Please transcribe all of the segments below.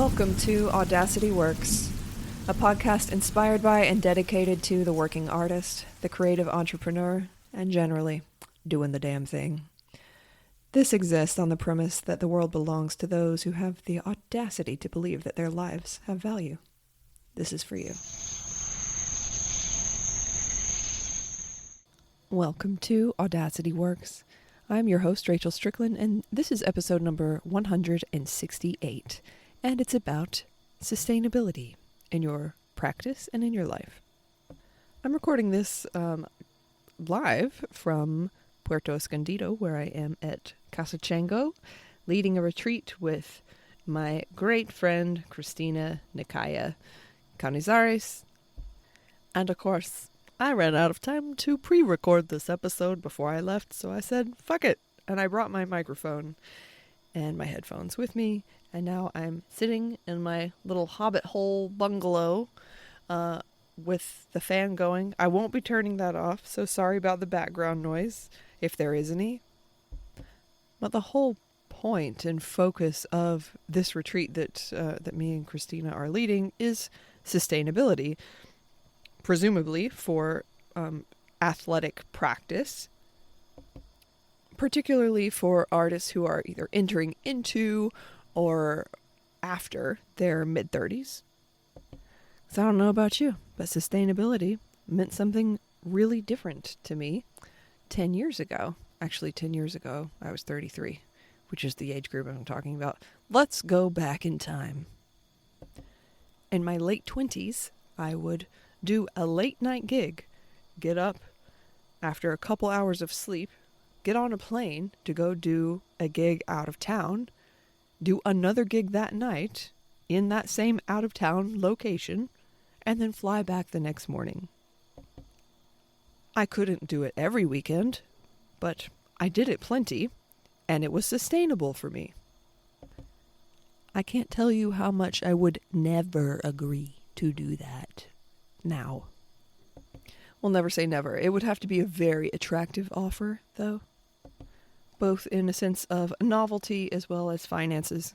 Welcome to Audacity Works, a podcast inspired by and dedicated to the working artist, the creative entrepreneur, and generally, doing the damn thing. This exists on the premise that the world belongs to those who have the audacity to believe that their lives have value. This is for you. Welcome to Audacity Works. I'm your host, Rachel Strickland, and this is episode number 168, and it's about sustainability in your practice and in your life. I'm recording this live from Puerto Escondido, where I am at Casa Chango, leading a retreat with my great friend, Kristina Canizares. And of course, I ran out of time to pre-record this episode before I left, so I said, fuck it. And I brought my microphone and my headphones with me, and now I'm sitting in my little hobbit hole bungalow with the fan going. I won't be turning that off, so sorry about the background noise, if there is any. But the whole point and focus of this retreat that me and Kristina are leading is sustainability. Presumably for athletic practice, particularly for artists who are either entering into or after their mid-30s. So I don't know about you, but sustainability meant something really different to me 10 years ago. Actually, 10 years ago, I was 33, which is the age group I'm talking about. Let's go back in time. In my late 20s, I would do a late night gig, get up after a couple hours of sleep, get on a plane to go do a gig out of town, do another gig that night in that same out of town location, and then fly back the next morning. I couldn't do it every weekend, but I did it plenty, and it was sustainable for me. I can't tell you how much I would never agree to do that now. We'll never say never. It would have to be a very attractive offer, though, both in a sense of novelty as well as finances.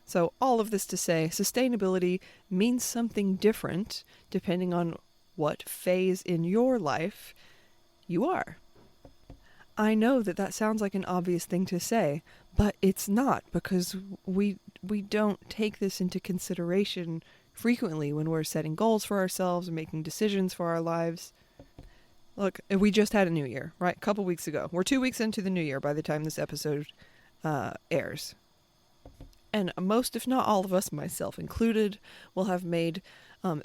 So all of this to say, sustainability means something different depending on what phase in your life you are. I know that sounds like an obvious thing to say, but it's not, because we don't take this into consideration frequently when we're setting goals for ourselves and making decisions for our lives. Look, we just had a new year, right? A couple weeks ago. We're 2 weeks into the new year by the time this episode airs. And most, if not all of us, myself included, will have made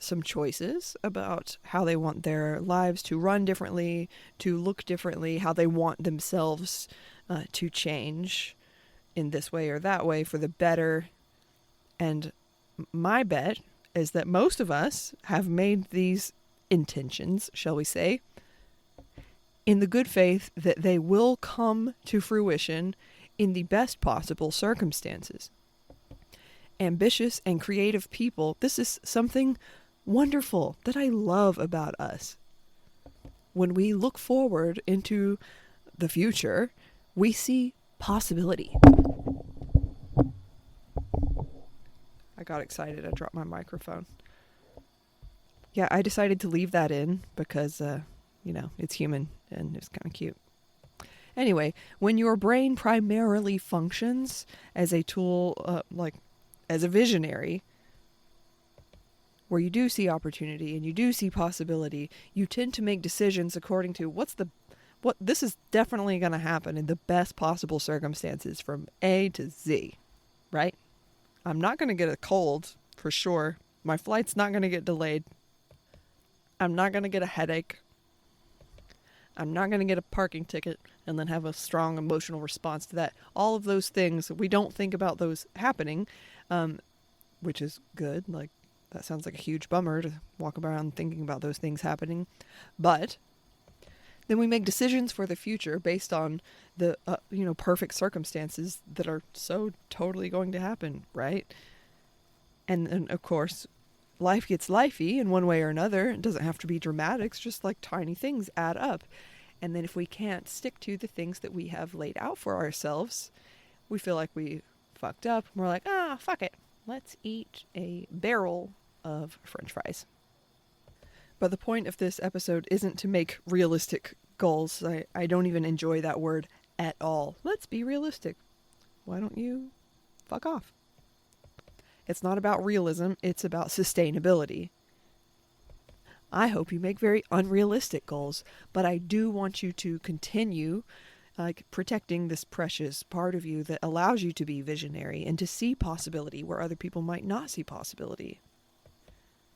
some choices about how they want their lives to run differently, to look differently, how they want themselves to change in this way or that way for the better. And my bet is that most of us have made these intentions, shall we say, in the good faith that they will come to fruition in the best possible circumstances. Ambitious and creative people, this is something wonderful that I love about us. When we look forward into the future, we see possibility. I got excited. I dropped my microphone. Yeah, I decided to leave that in because, it's human and it's kind of cute. Anyway, when your brain primarily functions as a tool, as a visionary, where you do see opportunity and you do see possibility, you tend to make decisions according to what this is definitely going to happen in the best possible circumstances from A to Z, right? I'm not going to get a cold, for sure. My flight's not going to get delayed. I'm not going to get a headache. I'm not going to get a parking ticket and then have a strong emotional response to that. All of those things, we don't think about those happening, which is good. Like, that sounds like a huge bummer to walk around thinking about those things happening. But then we make decisions for the future based on the, perfect circumstances that are so totally going to happen, right? And then, of course, life gets lifey in one way or another. It doesn't have to be dramatic. It's just like tiny things add up. And then if we can't stick to the things that we have laid out for ourselves, we feel like we fucked up. We're like, fuck it. let's eat a barrel of French fries. But the point of this episode isn't to make realistic goals. I don't even enjoy that word at all. Let's be realistic. Why don't you fuck off? It's not about realism, it's about sustainability. I hope you make very unrealistic goals, but I do want you to continue protecting this precious part of you that allows you to be visionary and to see possibility where other people might not see possibility.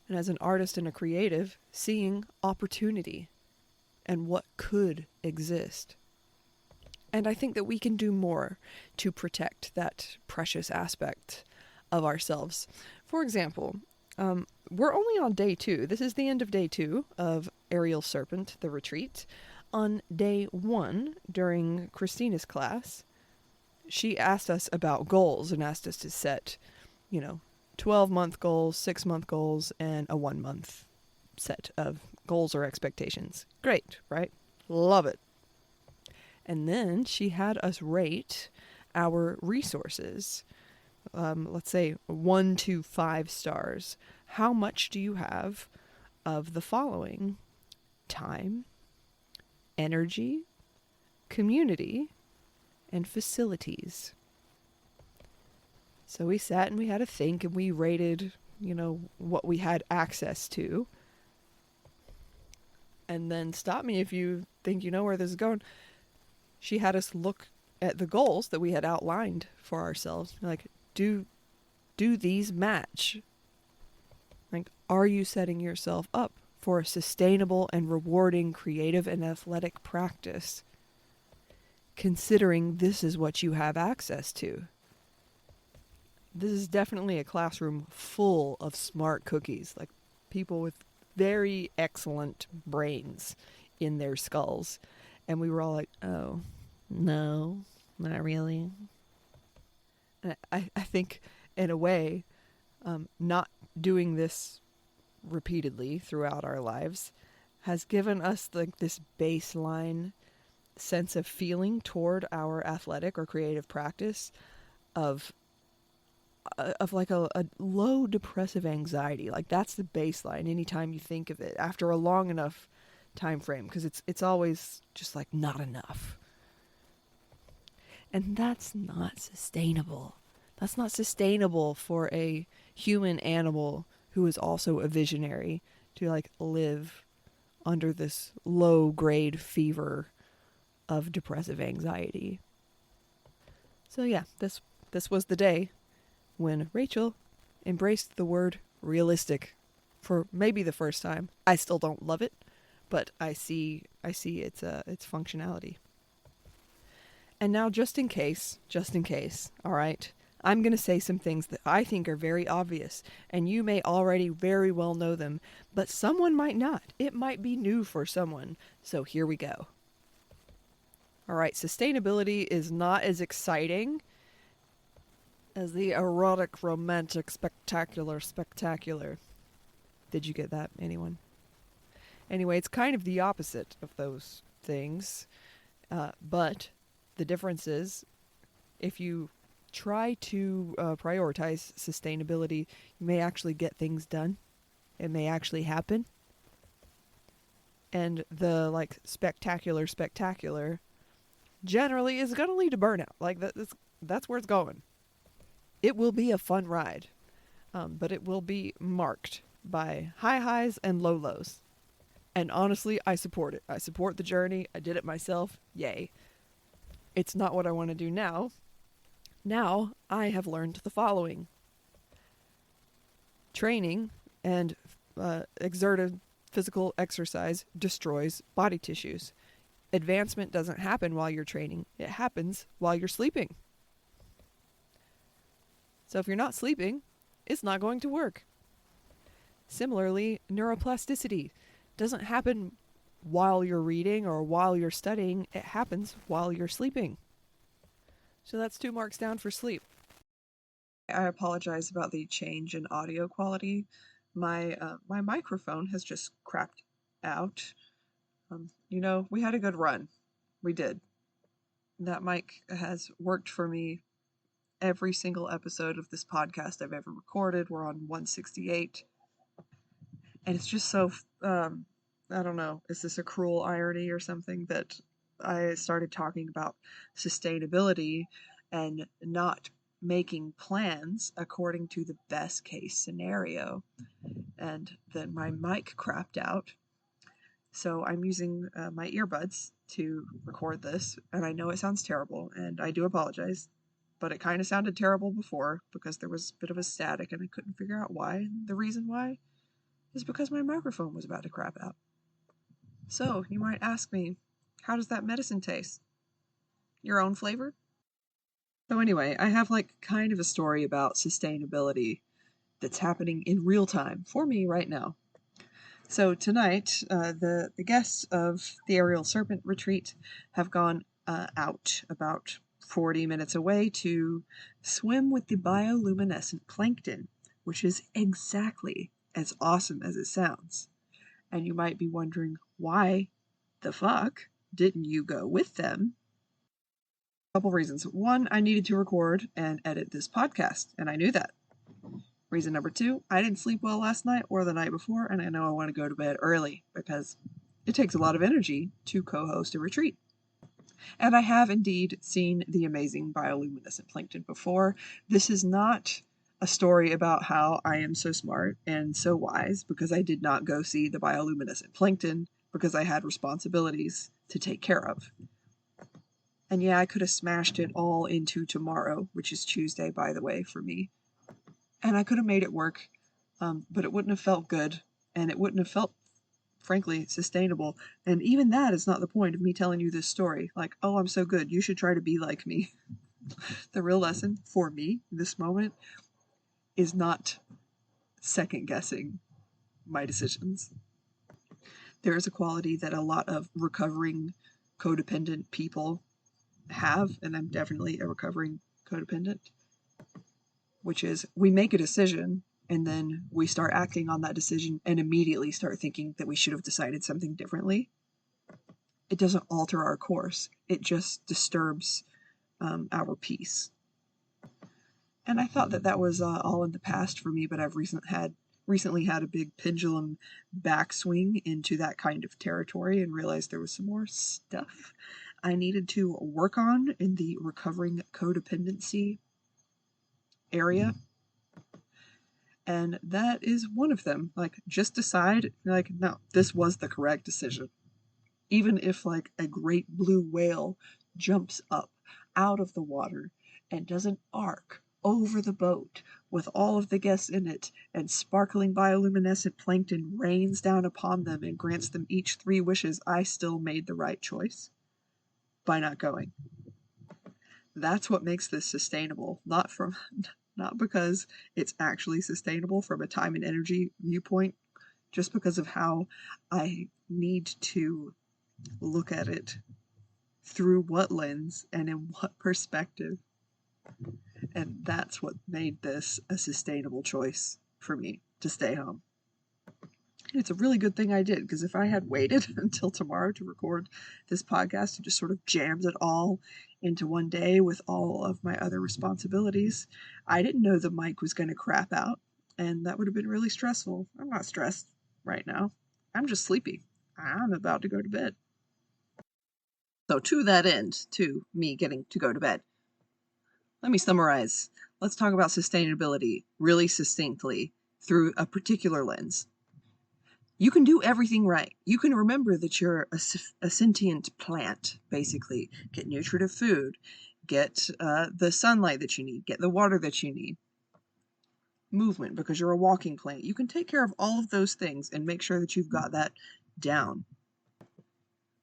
And as an artist and a creative, seeing opportunity and what could exist. And I think that we can do more to protect that precious aspect of ourselves. For example, we're only on day 2. This is the end of day 2 of Aerial Serpent, the retreat. On day 1, during Kristina's class, she asked us about goals and asked us to set, 12-month goals, 6-month goals, and a 1-month set of goals or expectations. Great, right? Love it. And then she had us rate our resources. Let's say 1 to 5 stars. How much do you have of the following? Time, energy, community, and facilities. So we sat and we had to think and we rated, what we had access to. And then stop me if you think you know where this is going. She had us look at the goals that we had outlined for ourselves. Like, do these match? Like, are you setting yourself up for a sustainable and rewarding creative and athletic practice, considering this is what you have access to? This is definitely a classroom full of smart cookies, like people with very excellent brains in their skulls. And we were all like, oh, no, not really. And I think, in a way, not doing this repeatedly throughout our lives has given us this baseline sense of feeling toward our athletic or creative practice of a low depressive anxiety. Like, that's the baseline anytime you think of it after a long enough time frame, because it's always just like not enough. And that's not sustainable. That's not sustainable for a human animal who is also a visionary to live under this low grade fever of depressive anxiety. So yeah, this was the day when Rachel embraced the word realistic for maybe the first time. I still don't love it, but I see its functionality. And now, just in case, all right, I'm going to say some things that I think are very obvious, and you may already very well know them, but someone might not. It might be new for someone. So here we go. All right, sustainability is not as exciting as the erotic, romantic, spectacular. Did you get that, anyone? Anyway, it's kind of the opposite of those things, but the difference is, if you try to prioritize sustainability, you may actually get things done. It may actually happen. And the spectacular generally is going to lead to burnout. That's where it's going. It will be a fun ride, but it will be marked by high highs and low lows. And honestly, I support it. I support the journey. I did it myself. Yay. It's not what I want to do now. Now, I have learned the following. Training and exerted physical exercise destroys body tissues. Advancement doesn't happen while you're training. It happens while you're sleeping. So if you're not sleeping, it's not going to work. Similarly, neuroplasticity doesn't happen while you're reading or while you're studying. It happens while you're sleeping. So that's 2 marks down for sleep. I apologize about the change in audio quality. My microphone has just crapped out. We had a good run. We did. That mic has worked for me every single episode of this podcast I've ever recorded. We're on 168. And it's just so, I don't know, is this a cruel irony or something that I started talking about sustainability and not making plans according to the best case scenario. And then my mic crapped out. So I'm using my earbuds to record this, and I know it sounds terrible, and I do apologize, but it kind of sounded terrible before because there was a bit of a static and I couldn't figure out why. And the reason why is because my microphone was about to crap out. So you might ask me, how does that medicine taste? Your own flavor? So anyway, I have like kind of a story about sustainability that's happening in real time for me right now. So tonight, the guests of the Aerial Serpent retreat have gone out about 40 minutes away to swim with the bioluminescent plankton, which is exactly as awesome as it sounds. And you might be wondering, why the fuck didn't you go with them? A couple reasons. One, I needed to record and edit this podcast, and I knew that. Reason number two, I didn't sleep well last night or the night before, and I know I want to go to bed early because it takes a lot of energy to co-host a retreat. And I have indeed seen the amazing bioluminescent plankton before. This is not a story about how I am so smart and so wise because I did not go see the bioluminescent plankton because I had responsibilities to take care of. And yeah, I could have smashed it all into tomorrow, which is Tuesday, by the way, for me. And I could have made it work, but it wouldn't have felt good, and it wouldn't have felt, frankly, sustainable. And even that is not the point of me telling you this story. Like, oh, I'm so good, you should try to be like me. The real lesson for me in this moment is not second-guessing my decisions. There is a quality that a lot of recovering codependent people have, and I'm definitely a recovering codependent, which is we make a decision and then we start acting on that decision and immediately start thinking that we should have decided something differently. It doesn't alter our course. It just disturbs our peace. And I thought that was all in the past for me, but I've recently had a big pendulum backswing into that kind of territory and realized there was some more stuff I needed to work on in the recovering codependency area. And that is one of them. Like, just decide, like, no, this was the correct decision. Even if, like, a great blue whale jumps up out of the water and does an arc over the boat with all of the guests in it, and sparkling bioluminescent plankton rains down upon them and grants them each 3 wishes, I still made the right choice by not going. That's what makes this sustainable, not because it's actually sustainable from a time and energy viewpoint, just because of how I need to look at it through what lens and in what perspective. And that's what made this a sustainable choice for me to stay home. It's a really good thing I did, because if I had waited until tomorrow to record this podcast and just sort of jammed it all into one day with all of my other responsibilities, I didn't know the mic was going to crap out, and that would have been really stressful. I'm not stressed right now. I'm just sleepy. I'm about to go to bed. So to that end, to me getting to go to bed, let me summarize. Let's talk about sustainability really succinctly through a particular lens. You can do everything right. You can remember that you're a sentient plant, basically. Get nutritive food. Get the sunlight that you need. Get the water that you need. Movement, because you're a walking plant. You can take care of all of those things and make sure that you've got that down,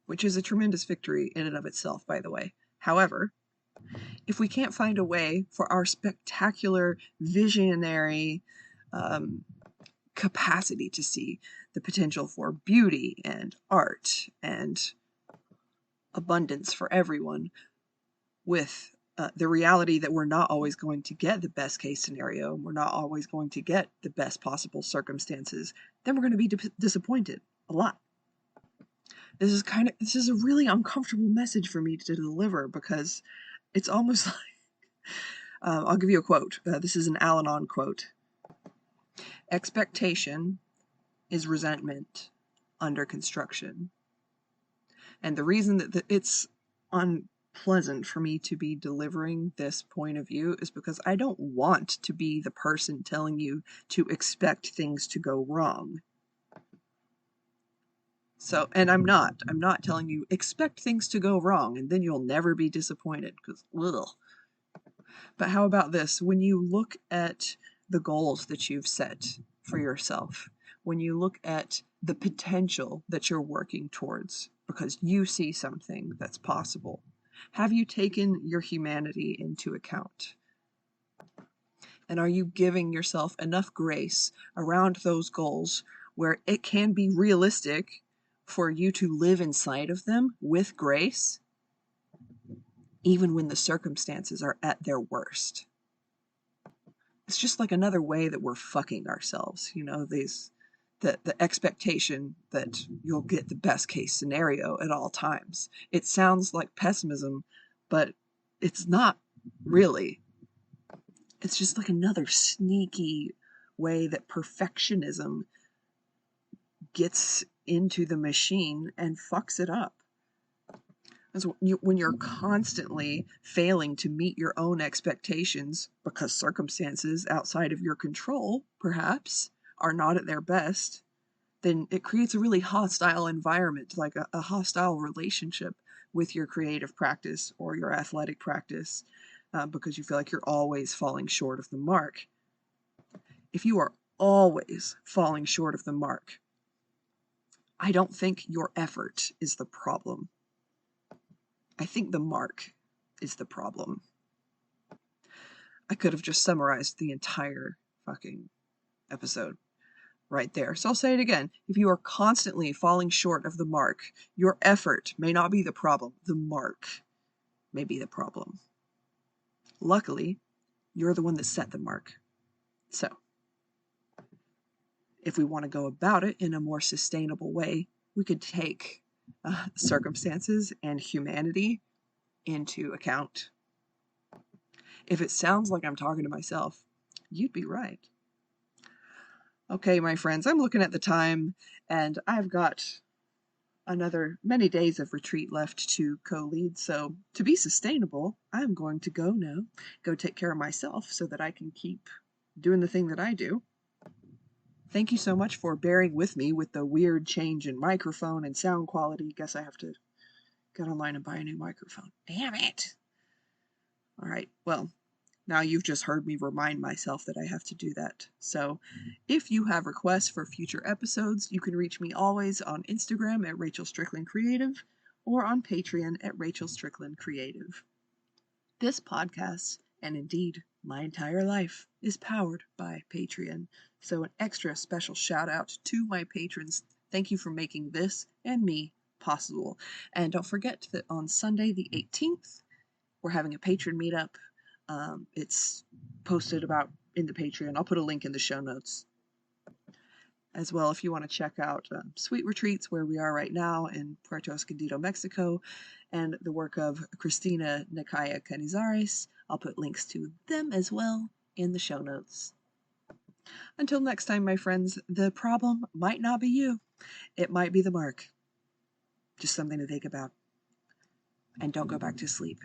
which is a tremendous victory in and of itself, by the way. However, if we can't find a way for our spectacular, visionary capacity to see the potential for beauty and art and abundance for everyone, with the reality that we're not always going to get the best case scenario, and we're not always going to get the best possible circumstances, then we're going to be disappointed a lot. This is a really uncomfortable message for me to deliver, because it's almost like I'll give you a quote. This is an Anon quote. Expectation is resentment under construction. And the reason that it's unpleasant for me to be delivering this point of view is because I don't want to be the person telling you to expect things to go wrong. So, and I'm not telling you expect things to go wrong and then you'll never be disappointed, because ugh. But how about this? When you look at the goals that you've set for yourself, when you look at the potential that you're working towards because you see something that's possible, have you taken your humanity into account? And are you giving yourself enough grace around those goals where it can be realistic for you to live inside of them with grace, even when the circumstances are at their worst? It's just like another way that we're fucking ourselves, the expectation that you'll get the best case scenario at all times. It sounds like pessimism, but it's not really. It's just like another sneaky way that perfectionism gets into the machine and fucks it up. When you're constantly failing to meet your own expectations because circumstances outside of your control, perhaps, are not at their best, then it creates a really hostile environment, like a hostile relationship with your creative practice or your athletic practice, because you feel like you're always falling short of the mark. If you are always falling short of the mark, I don't think your effort is the problem. I think the mark is the problem. I could have just summarized the entire fucking episode right there. So I'll say it again. If you are constantly falling short of the mark, your effort may not be the problem. The mark may be the problem. Luckily, you're the one that set the mark. So, if we want to go about it in a more sustainable way, we could take circumstances and humanity into account. If it sounds like I'm talking to myself, you'd be right. Okay, my friends, I'm looking at the time, and I've got another many days of retreat left to co-lead, so to be sustainable, I'm going to go now, go take care of myself so that I can keep doing the thing that I do. Thank you so much for bearing with me with the weird change in microphone and sound quality. Guess I have to get online and buy a new microphone. Damn it! Alright, well, now you've just heard me remind myself that I have to do that. So if you have requests for future episodes, you can reach me always on Instagram at Rachel Strickland Creative or on Patreon at Rachel Strickland Creative. This podcast, and indeed my entire life, is powered by Patreon. So an extra special shout out to my patrons. Thank you for making this and me possible. And don't forget that on Sunday the 18th, we're having a patron meetup. It's posted about in the Patreon. I'll put a link in the show notes. As well, if you want to check out Sweet Retreats, where we are right now in Puerto Escondido, Mexico, and the work of Kristina Canizares, I'll put links to them as well in the show notes. Until next time, my friends, the problem might not be you. It might be the mark. Just something to think about. And don't go back to sleep.